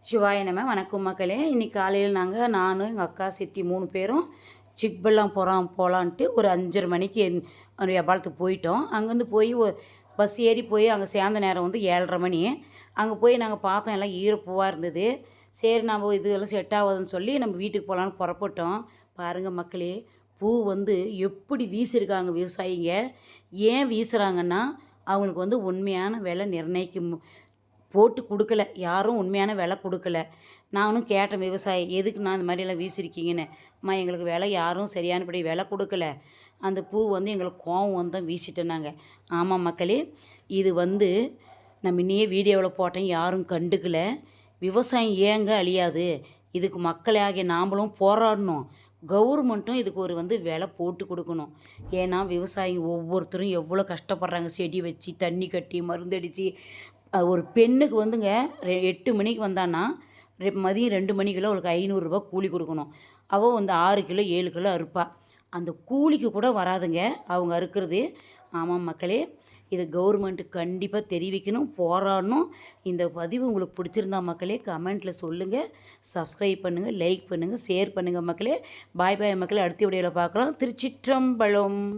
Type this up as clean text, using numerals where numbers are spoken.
சிவாய நம. வணக்கம் மக்களே. இன்றைக்கி காலையில் நானும் எங்கள் அக்கா சித்தி 3 பேரும் சிக்பெல்லாம் போகலான்ட்டு ஒரு 5:30 மணிக்கு எபாலத்துக்கு போயிட்டோம். அங்கேருந்து போய் பஸ் ஏறி போய் அங்கே சேர்ந்த நேரம் வந்து 7:30 மணி. அங்கே போய் நாங்கள் பார்த்தோம், எல்லாம் ஈரப்பூவாக இருந்தது. சரி நம்ம இதெல்லாம் செட் ஆகாதுன்னு சொல்லி நம்ம வீட்டுக்கு போகலான்னு புறப்பட்டோம். பாருங்கள் மக்களே, பூ வந்து எப்படி வீசியிருக்காங்க விவசாயிங்க. ஏன் வீசுகிறாங்கன்னா அவங்களுக்கு வந்து உண்மையான விலை நிர்ணயிக்கும் போட்டு கொடுக்கல, யாரும் உண்மையான விலை கொடுக்கல. நானும் கேட்டேன் விவசாயி, எதுக்குண்ணா இந்த மாதிரியெல்லாம் வீசிருக்கீங்கன்னு. அம்மா எங்களுக்கு விலை யாரும் சரியானபடி விலை கொடுக்கல, அந்த பூ வந்து எங்களுக்கு கோவம் வந்து தான் வீசிட்டேனாங்க. ஆமாம் மக்களே, இது வந்து நான் முன்னையே வீடியோவில் போட்டேன், யாரும் கண்டுக்கல. விவசாயம் ஏங்க அழியாது, இதுக்கு மக்களாகிய நாமளும் போராடணும். கவர்மெண்ட்டும் இதுக்கு ஒரு வந்து விலை போட்டு கொடுக்கணும். ஏன்னா விவசாயி ஒவ்வொருத்தரும் எவ்வளோ கஷ்டப்படுறாங்க, செடி வச்சு தண்ணி கட்டி மருந்தடித்து. ஒரு பெண்ணுக்கு வந்துங்க 8 மணிக்கு வந்தான்னா மதியம் 2 மணிக்குள்ள அவளுக்கு 500 ரூபா கூலி கொடுக்கணும். அவள் வந்து 6 கிலோ 7 கிலோ அறுப்பா. அந்த கூலிக்கு கூட வராதுங்க அவங்க அறுக்கிறது. ஆமாம் மக்களே, இது கவர்மெண்ட்டு கண்டிப்பாக தெரிவிக்கணும், போராடணும். இந்த பதிவு உங்களுக்கு பிடிச்சிருந்தா மக்களே கமெண்ட்டில் சொல்லுங்கள், சப்ஸ்கிரைப் பண்ணுங்கள், லைக் பண்ணுங்கள், ஷேர் பண்ணுங்கள் மக்களே. பாய் பாய் மக்களே, அடுத்த வீடியோவில் பார்க்கலாம். திருச்சிற்றம்பலம்.